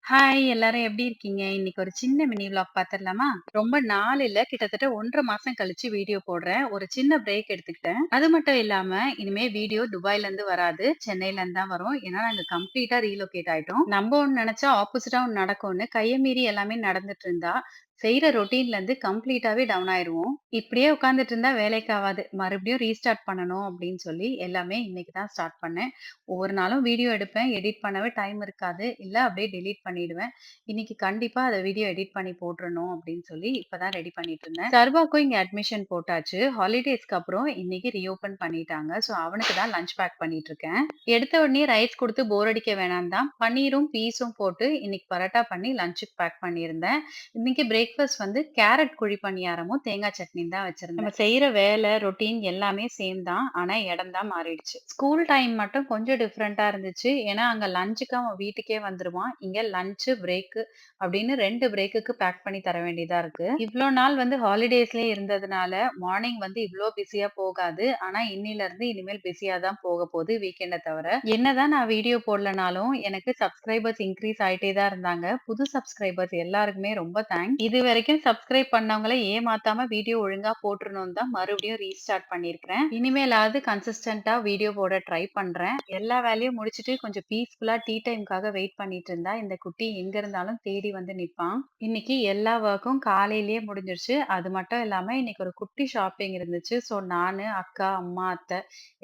Hi எல்லாரும் எப்படி இருக்கீங்க? இன்னைக்கு ஒரு சின்ன மினி விளாக் பார்த்துடலாமா? ரொம்ப நாள் இல்ல, கிட்டத்தட்ட 1½ மாசம் கழிச்சு வீடியோ போடுறேன். ஒரு சின்ன பிரேக் எடுத்துக்கிட்டேன். அது மட்டும் இல்லாம, இனிமே வீடியோ துபாய்ல இருந்து வராது. சென்னையில இருந்து தான் வரும். ஏன்னா நாங்க கம்ப்ளீட்டா ரீலோகேட் ஆயிட்டோம். நம்ம ஒண்ணு நெனச்சா ஆப்போசிட்டா ஒண்ணு நடக்கும்னு கைய மீறி எல்லாமே நடந்துட்டு இருந்தா, செய்ற ரொட்டீன்ல இருந்து கம்ப்ளீட்டாவே டவுன் ஆயிருவோம். இப்படியே உட்கார்ந்துட்டு இருந்தா வேலைக்கு ஆவாது. மறுபடியும் ரீஸ்டார்ட் பண்ணணும் அப்படின்னு சொல்லி எல்லாமே இன்னைக்கு தான் ஸ்டார்ட் பண்ணேன். ஒவ்வொரு நாளும் வீடியோ எடுப்பேன். எடிட் பண்ணவே டைம் இருக்காது. இல்ல அப்படியே டெலீட் பண்ணிடுவேன். இன்னைக்கு கண்டிப்பா அத வீடியோ எடிட் பண்ணி போட்டுறணும் அப்படின்னு சொல்லி இப்பதான் ரெடி பண்ணிட்டு இருந்தேன். சர்வாக்கும் இங்க அட்மிஷன் போட்டாச்சு. ஹாலிடேஸ்க்கு அப்புறம் இன்னைக்கு ரீஓப்பன் பண்ணிட்டாங்க. ஸோ அவனுக்கு தான் லஞ்ச் பேக் பண்ணிட்டு இருக்கேன். எடுத்த உடனே ரைஸ் குடுத்து போர் அடிக்க வேணாம் தான் பன்னீரும், பீஸும் போட்டு இன்னைக்கு பரோட்டா பண்ணி லஞ்சுக்கு பேக் பண்ணியிருந்தேன். இன்னைக்கு பிரேக்ஃபாஸ்ட் வந்து கேரட் குழி பணியாரமும், தேங்காய் சட்னியும் தான் வச்சிருந்தேன். நம்ம செய்ற வேலை, ரொட்டீன் எல்லாமே சேம் தான். ஆனா இடம் தான் மாறிடுச்சு. ஸ்கூல் டைம் மட்டும் கொஞ்சம் டிஃபரெண்ட்டா இருந்துச்சு. ஏன்னா அங்க லஞ்சுக்கு அவன் வீட்டுக்கே வந்துருவான். இங்க லஞ்ச், பிரேக் அப்படின்னு 2 பிரேக்குக்கு பேக் பண்ணி தர வேண்டியதா இருக்கு. இவ்ளோ நாள் வந்து ஹாலிடேஸ்லயே இருந்ததுனால மார்னிங் வந்து இவ்ளோ பிஸியா போகாது. ஆனா இன்னில இருந்து இனிமேல் பிஸியா தான் போக போகுது வீக்கெண்ட தவிர. என்னதான் நான் வீடியோ போடலனாலும் எனக்கு சப்ஸ்கிரைபர்ஸ் இன்கிரீஸ் ஆயிட்டே தான் இருந்தாங்க. புது சப்ஸ்கிரைபர்ஸ் எல்லாருக்குமே ரொம்ப தேங்க்ஸ். இதுவரைக்கும் சப்ஸ்கிரைப் பண்ணவங்கள ஏமாத்தாம வீடியோ ஒழுங்கா போட்டுறணும்னு தான் மறுபடியும் ரீஸ்டார்ட் பண்ணியிருக்கிறேன். இனிமேலாவது கன்சிஸ்டன்ட்டா வீடியோ போட ட்ரை பண்றேன். எல்லா வேலையும் முடிச்சுட்டு கொஞ்சம் பீஸ்ஃபுல்லா டீ டைம்க்காக வெயிட் பண்ணிட்டு இருந்தா, இந்த குட்டி எங்க இருந்தாலும் தேடி வந்து நிப்பான். இன்னைக்கு எல்லா வொர்க்கும் காலையிலேயே முடிஞ்சிருச்சு. அது மட்டும் இல்லாம இன்னைக்கு ஒரு குட்டி ஷாப்பிங் இருந்துச்சு. ஸோ நானு, அக்கா, அம்மா, அத்தை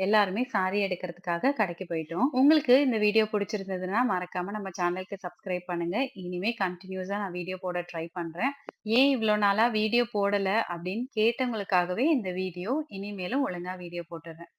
எல்லாருமே சாரி எடுக்கிறதுக்காக கடைக்கு போயிட்டோம். உங்களுக்கு இந்த வீடியோ பிடிச்சிருந்ததுன்னா மறக்காம நம்ம சேனலுக்கு சப்ஸ்கிரைப் பண்ணுங்க. இனிமே கன்டினியூஸா நான் வீடியோ போட ட்ரை பண்றேன். ஏன் இவ்ளோ நாளா வீடியோ போடல அப்படின்னு கேட்டவங்களுக்காகவே இந்த வீடியோ. இனிமேலும் ஒழுங்கா வீடியோ போட்டுறேன்.